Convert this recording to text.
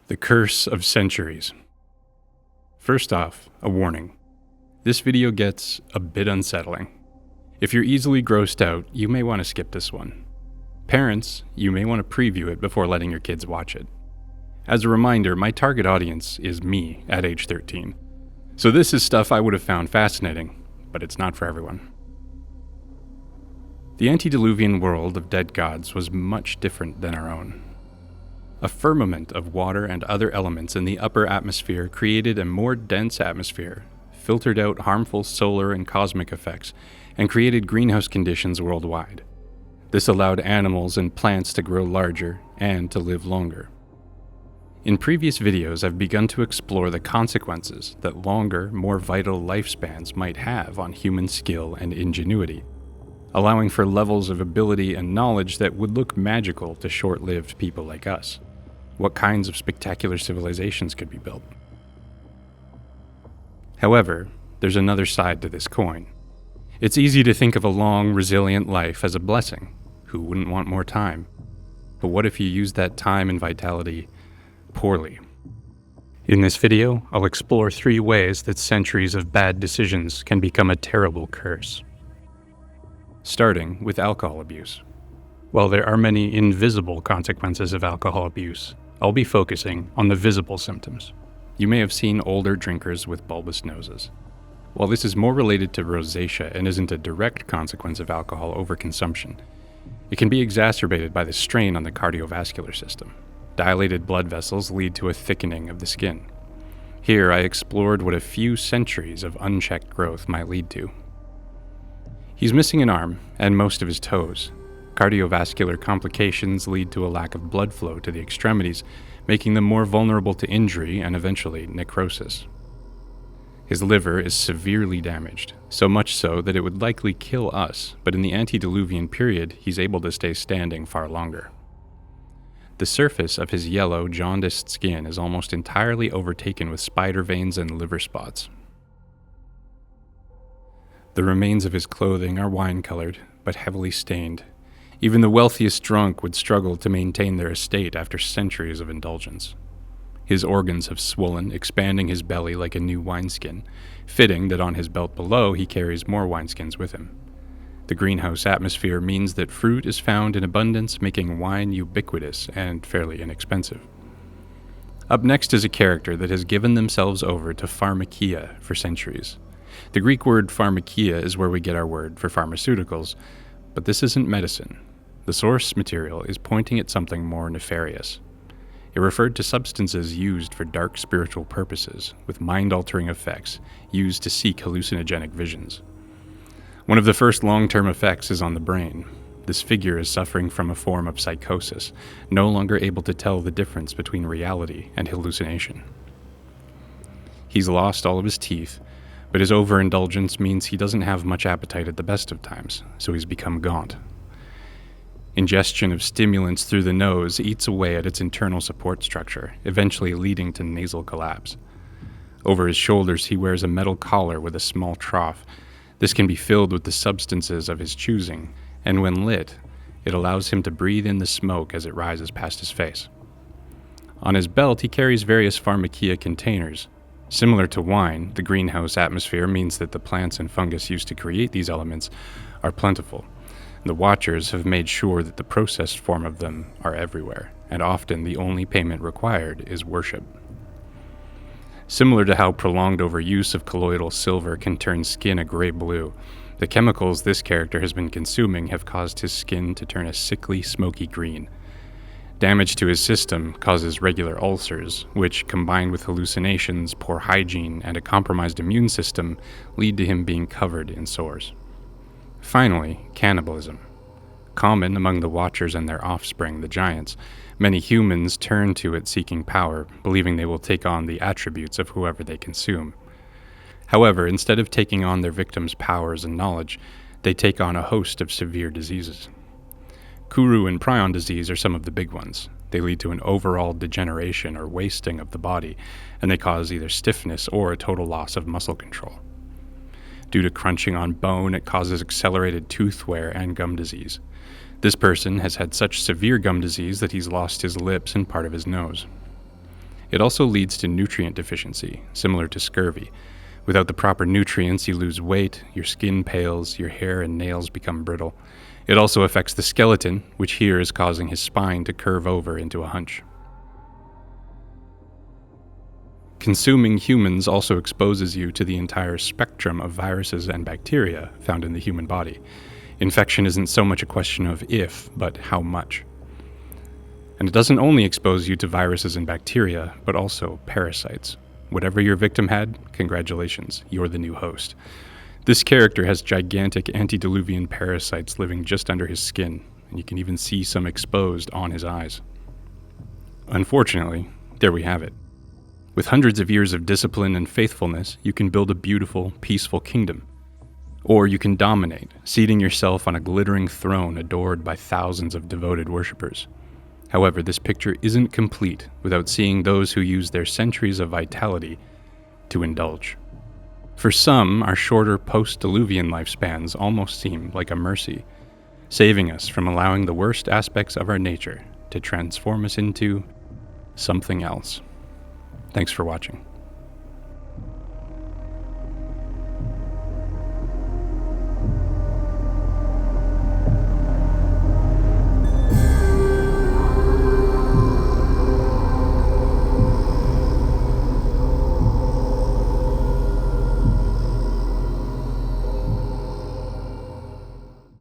The Curse of Centuries. First off, a warning. This video gets a bit unsettling. If you're easily grossed out, you may want to skip this one. Parents, you may want to preview it before letting your kids watch it. As a reminder, my target audience is me at age 13. So this is stuff I would have found fascinating, but it's not for everyone. The antediluvian world of dead gods was much different than our own. A firmament of water and other elements in the upper atmosphere created a more dense atmosphere, filtered out harmful solar and cosmic effects, and created greenhouse conditions worldwide. This allowed animals and plants to grow larger and to live longer. In previous videos, I've begun to explore the consequences that longer, more vital lifespans might have on human skill and ingenuity, allowing for levels of ability and knowledge that would look magical to short-lived people like us. What kinds of spectacular civilizations could be built? However, there's another side to this coin. It's easy to think of a long, resilient life as a blessing. Who wouldn't want more time? But what if you use that time and vitality poorly? In this video, I'll explore 3 ways that centuries of bad decisions can become a terrible curse. Starting with alcohol abuse. While there are many invisible consequences of alcohol abuse, I'll be focusing on the visible symptoms. You may have seen older drinkers with bulbous noses. While this is more related to rosacea and isn't a direct consequence of alcohol overconsumption, it can be exacerbated by the strain on the cardiovascular system. Dilated blood vessels lead to a thickening of the skin. Here I explored what a few centuries of unchecked growth might lead to. He's missing an arm and most of his toes. Cardiovascular complications lead to a lack of blood flow to the extremities, making them more vulnerable to injury and eventually necrosis. His liver is severely damaged, so much so that it would likely kill us, but in the antediluvian period, he's able to stay standing far longer. The surface of his yellow, jaundiced skin is almost entirely overtaken with spider veins and liver spots. The remains of his clothing are wine-colored, but heavily stained. Even the wealthiest drunk would struggle to maintain their estate after centuries of indulgence. His organs have swollen, expanding his belly like a new wineskin, fitting that on his belt below he carries more wineskins with him. The greenhouse atmosphere means that fruit is found in abundance, making wine ubiquitous and fairly inexpensive. Up next is a character that has given themselves over to pharmakia for centuries. The Greek word pharmakia is where we get our word for pharmaceuticals, but this isn't medicine. The source material is pointing at something more nefarious. It referred to substances used for dark spiritual purposes, with mind-altering effects, used to seek hallucinogenic visions. One of the first long-term effects is on the brain. This figure is suffering from a form of psychosis, no longer able to tell the difference between reality and hallucination. He's lost all of his teeth, but his overindulgence means he doesn't have much appetite at the best of times, so he's become gaunt. Ingestion of stimulants through the nose eats away at its internal support structure, eventually leading to nasal collapse. Over his shoulders, he wears a metal collar with a small trough. This can be filled with the substances of his choosing, and when lit, it allows him to breathe in the smoke as it rises past his face. On his belt, he carries various pharmakia containers. Similar to wine, the greenhouse atmosphere means that the plants and fungus used to create these elements are plentiful. The Watchers have made sure that the processed form of them are everywhere, and often the only payment required is worship. Similar to how prolonged overuse of colloidal silver can turn skin a gray blue, the chemicals this character has been consuming have caused his skin to turn a sickly, smoky green. Damage to his system causes regular ulcers, which, combined with hallucinations, poor hygiene, and a compromised immune system, lead to him being covered in sores. Finally, cannibalism. Common among the Watchers and their offspring, the Giants, many humans turn to it seeking power, believing they will take on the attributes of whoever they consume. However, instead of taking on their victims' powers and knowledge, they take on a host of severe diseases. Kuru and prion disease are some of the big ones. They lead to an overall degeneration or wasting of the body, and they cause either stiffness or a total loss of muscle control. Due to crunching on bone, it causes accelerated tooth wear and gum disease. This person has had such severe gum disease that he's lost his lips and part of his nose. It also leads to nutrient deficiency, similar to scurvy. Without the proper nutrients, you lose weight, your skin pales, your hair and nails become brittle. It also affects the skeleton, which here is causing his spine to curve over into a hunch. Consuming humans also exposes you to the entire spectrum of viruses and bacteria found in the human body. Infection isn't so much a question of if, but how much. And it doesn't only expose you to viruses and bacteria, but also parasites. Whatever your victim had, congratulations, you're the new host. This character has gigantic antediluvian parasites living just under his skin, and you can even see some exposed on his eyes. Unfortunately, there we have it. With hundreds of years of discipline and faithfulness, you can build a beautiful, peaceful kingdom. Or you can dominate, seating yourself on a glittering throne adored by thousands of devoted worshippers. However, this picture isn't complete without seeing those who use their centuries of vitality to indulge. For some, our shorter post-diluvian lifespans almost seem like a mercy, saving us from allowing the worst aspects of our nature to transform us into something else. Thanks for watching.